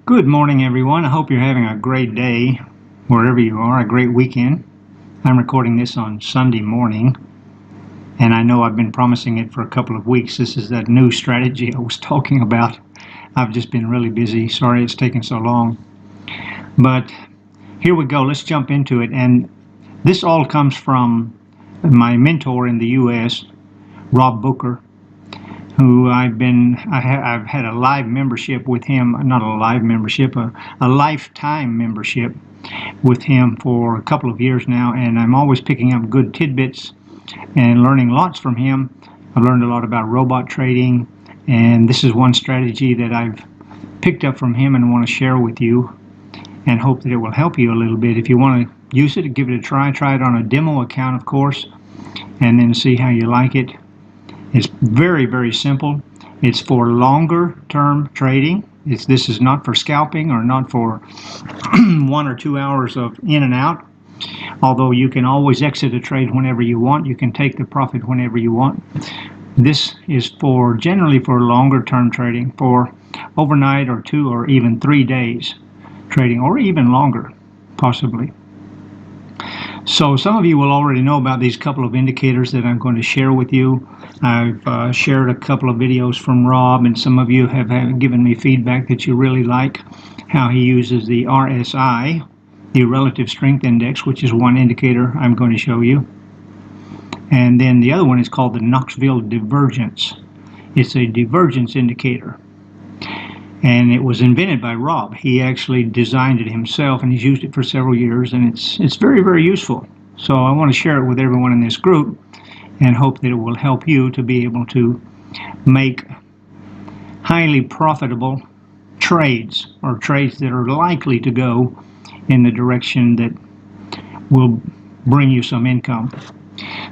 Good morning, everyone. I hope you're having a great day wherever you are, a great weekend. I'm recording this on Sunday morning, and I know I've been promising it for a couple of weeks. This is that new strategy I was talking about. I've just been really busy. Sorry it's taken so long. But here we go. Let's jump into it. And this all comes from my mentor in the U.S., Rob Booker, who I've had a live membership with him, not a live membership, a lifetime membership with him for a couple of years now, and I'm always picking up good tidbits and learning lots from him. I've learned a lot about robot trading, and this is one strategy that I've picked up from him and want to share with you and hope that it will help you a little bit. If you want to use it, give it a try. Try it on a demo account, of course, and then see how you like it. It's very, very simple. It's for longer term trading. This is not for scalping or not for 1 or 2 hours of in and out. Although you can always exit a trade whenever you want. You can take the profit whenever you want. This is generally for longer term trading, for overnight or 2 or even 3 days trading, or even longer, possibly. So some of you will already know about these couple of indicators that I'm going to share with you. I've shared a couple of videos from Rob, and some of you have given me feedback that you really like how he uses the RSI, the Relative Strength Index, which is one indicator I'm going to show you. And then the other one is called the Knoxville Divergence. It's a divergence indicator. And it was invented by Rob. He actually designed it himself, and he's used it for several years, and it's very, very useful. So I want to share it with everyone in this group and hope that it will help you to be able to make highly profitable trades, or trades that are likely to go in the direction that will bring you some income.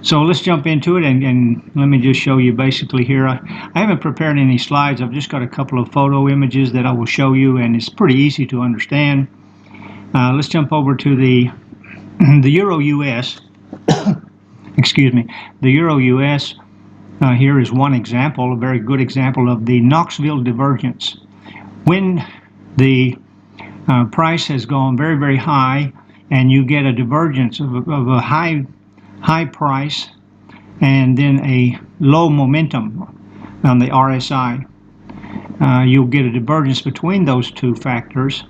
So let's jump into it, and let me just show you basically here. I haven't prepared any slides. I've just got a couple of photo images that I will show you, and it's pretty easy to understand. Let's jump over to the Euro-US. Excuse me. The Euro-US here is one example, a very good example of the Knoxville divergence. When the price has gone very, very high, and you get a divergence of a high price and then a low momentum on the RSI. You'll get a divergence between those two factors,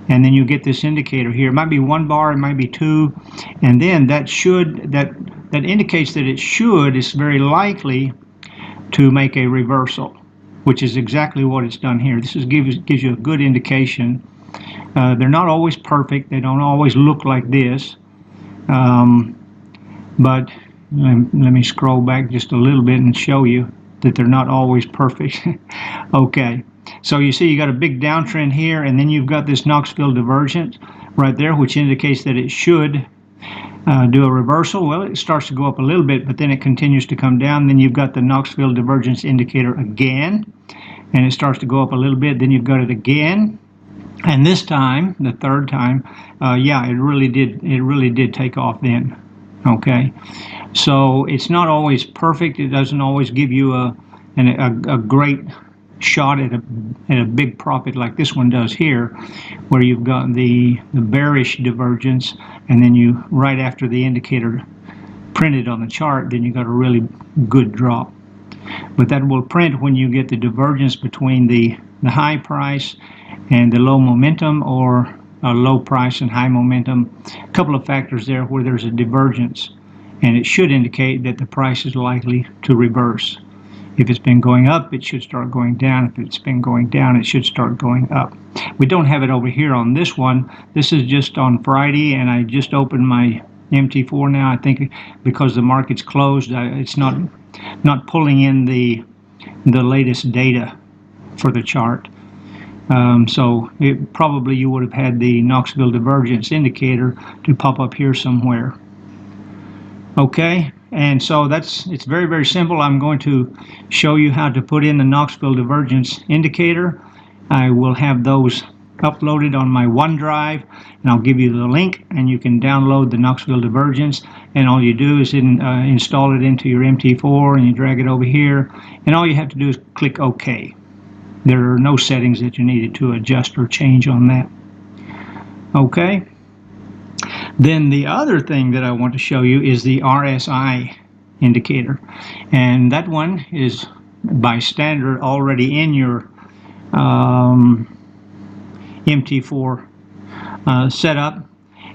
and then you get this indicator here. It might be 1 bar, it might be 2, and then that indicates that it's very likely to make a reversal, which is exactly what it's done here. This gives you a good indication. They're not always perfect. They don't always look like this. But let me scroll back just a little bit and show you that they're not always perfect. Okay, so you see you got a big downtrend here, and then you've got this Knoxville divergence right there, which indicates that it should do a reversal. Well, it starts to go up a little bit, but then it continues to come down. Then you've got the Knoxville divergence indicator again, and it starts to go up a little bit. Then you've got it again, and this time, the third time, yeah, it really did take off then. Okay, so it's not always perfect. It doesn't always give you a great shot at a big profit like this one does here, where you've got the bearish divergence, and then you, right after the indicator printed on the chart, then you got a really good drop. But that will print when you get the divergence between the high price and the low momentum, or a low price and high momentum. A couple of factors there where there's a divergence, and it should indicate that the price is likely to reverse. If it's been going up, it should start going down. If it's been going down, it should start going up. We don't have it over here on this one. This is just on Friday, and I just opened my MT4 now. I think because the market's closed, it's not pulling in the latest data for the chart. So probably you would have had the Knoxville divergence indicator to pop up here somewhere. Okay, and so it's very, very simple. I'm going to show you how to put in the Knoxville divergence indicator. I will have those uploaded on my OneDrive, and I'll give you the link, and you can download the Knoxville divergence, and all you do is install it into your MT4, and you drag it over here, and all you have to do is click OK. There are no settings that you needed to adjust or change on that. Okay. Then the other thing that I want to show you is the RSI indicator, and that one is by standard already in your MT4 setup,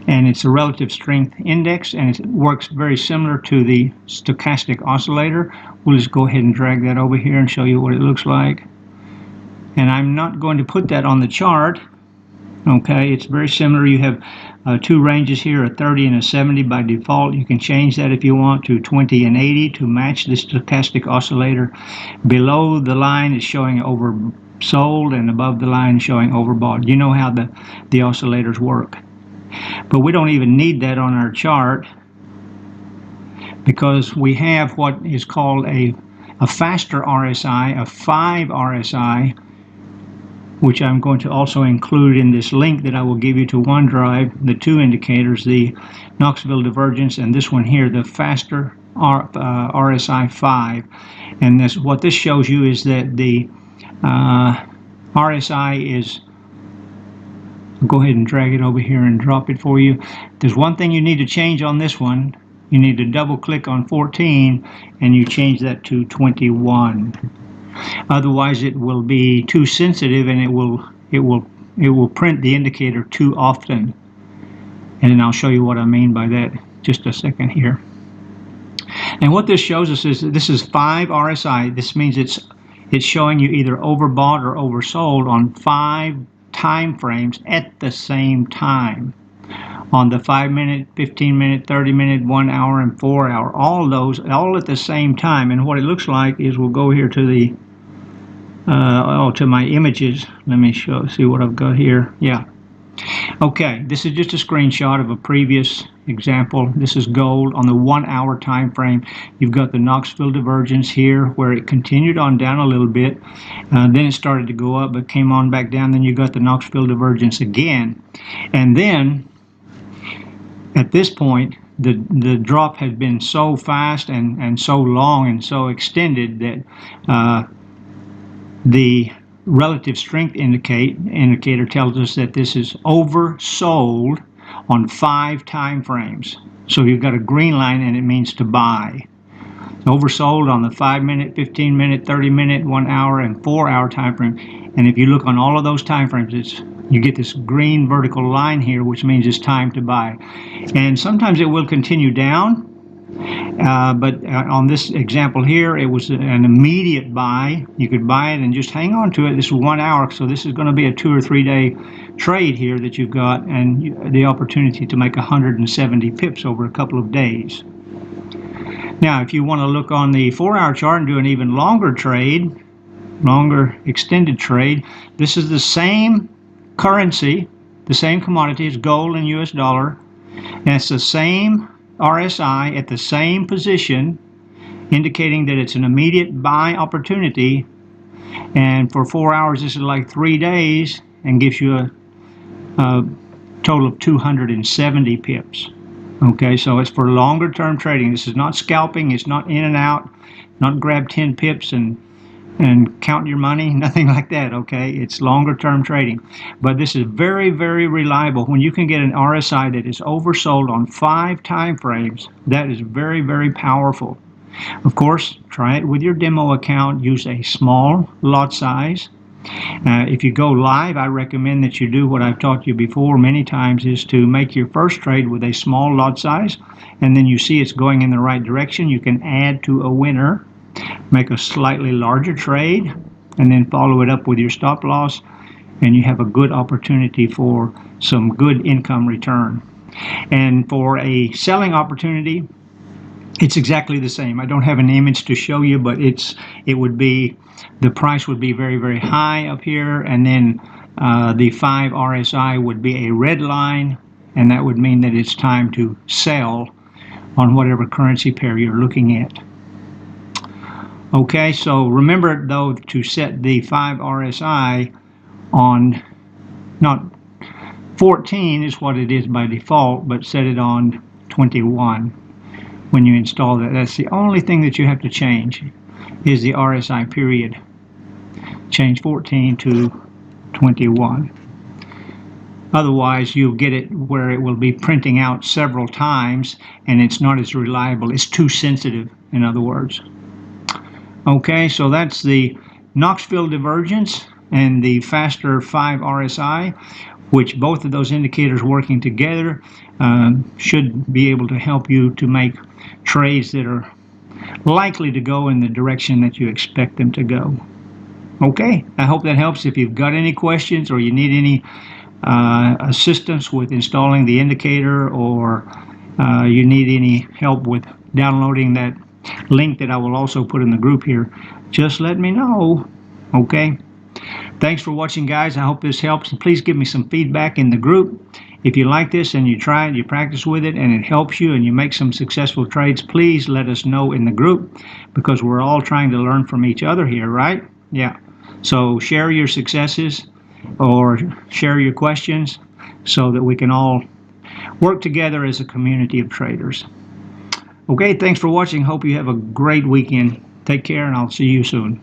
and it's a relative strength index, and it works very similar to the stochastic oscillator. We'll just go ahead and drag that over here and show you what it looks like. And I'm not going to put that on the chart. Okay, it's very similar. You have two ranges here, a 30 and a 70 by default. You can change that if you want to 20 and 80 to match the stochastic oscillator. Below the line is showing oversold, and above the line is showing overbought. You know how the oscillators work. But we don't even need that on our chart, because we have what is called a faster RSI, a 5 RSI, which I'm going to also include in this link that I will give you to OneDrive. The two indicators, the Knoxville divergence and this one here, the faster RSI 5. And what this shows you is that the RSI is, I'll go ahead and drag it over here and drop it for you. There's one thing you need to change on this one. You need to double click on 14 and you change that to 21. Otherwise it will be too sensitive, and it will print the indicator too often. And then I'll show you what I mean by that just a second here. And what this shows us is that this is 5 RSI. This means it's showing you either overbought or oversold on 5 time frames at the same time. On the 5-minute, 15-minute, 30-minute, 1 hour, and 4 hour, all those, all at the same time. And what it looks like is, we'll go here to the to my images. Let me see what I've got here. Yeah. Okay, this is just a screenshot of a previous example. This is gold on the 1 hour time frame. You've got the Knoxville divergence here, where it continued on down a little bit. Then it started to go up, but came on back down. Then you got the Knoxville divergence again. And then at this point, the drop had been so fast and so long and so extended that the relative strength indicator tells us that this is oversold on 5 time frames. So you've got a green line, and it means to buy. Oversold on the 5-minute, 15-minute, 30-minute, 1 hour, and 4 hour time frame. And if you look on all of those time frames, you get this green vertical line here, which means it's time to buy. And sometimes it will continue down, but on this example here, it was an immediate buy. You could buy it and just hang on to it. This is 1 hour, so this is going to be a 2 or 3 day trade here that you've got, and the opportunity to make 170 pips over a couple of days. Now, if you want to look on the 4 hour chart and do an even longer trade, longer extended trade, this is the same currency, the same commodity as gold and US dollar, and it's the same RSI at the same position, indicating that it's an immediate buy opportunity. And for 4 hours, this is like 3 days, and gives you a total of 270 pips. Okay, so it's for longer term trading. This is not scalping. It's not in and out, not grab 10 pips and count your money, nothing like that. Okay, it's longer term trading. But this is very, very reliable. When you can get an RSI that is oversold on 5 time frames, that is very, very powerful. Of course, try it with your demo account. Use a small lot size. If you go live, I recommend that you do what I've taught you before many times, is to make your first trade with a small lot size, and then you see it's going in the right direction. You can add to a winner, make a slightly larger trade, and then follow it up with your stop loss, and you have a good opportunity for some good income return. And for a selling opportunity, it's exactly the same. I don't have an image to show you, but it would be, the price would be very, very high up here, and then the 5 RSI would be a red line, and that would mean that it's time to sell on whatever currency pair you're looking at. Okay, so remember though to set the 5 RSI on, not 14 is what it is by default, but set it on 21 when you install that. That's the only thing that you have to change, is the RSI period. change 14 to 21. Otherwise, you'll get it where it will be printing out several times and it's not as reliable. It's too sensitive, in other words. Okay, so that's the Knoxville divergence and the faster 5 RSI, which both of those indicators working together should be able to help you to make trades that are likely to go in the direction that you expect them to go. Okay, I hope that helps. If you've got any questions or you need any assistance with installing the indicator, or you need any help with downloading that link that I will also put in the group here, just let me know. Okay, thanks for watching, guys. I hope this helps, and please give me some feedback in the group. If you like this and you try it, you practice with it, and it helps you and you make some successful trades, please let us know in the group, because we're all trying to learn from each other here, right? Yeah, so share your successes or share your questions so that we can all work together as a community of traders. Okay, thanks for watching. Hope you have a great weekend. Take care, and I'll see you soon.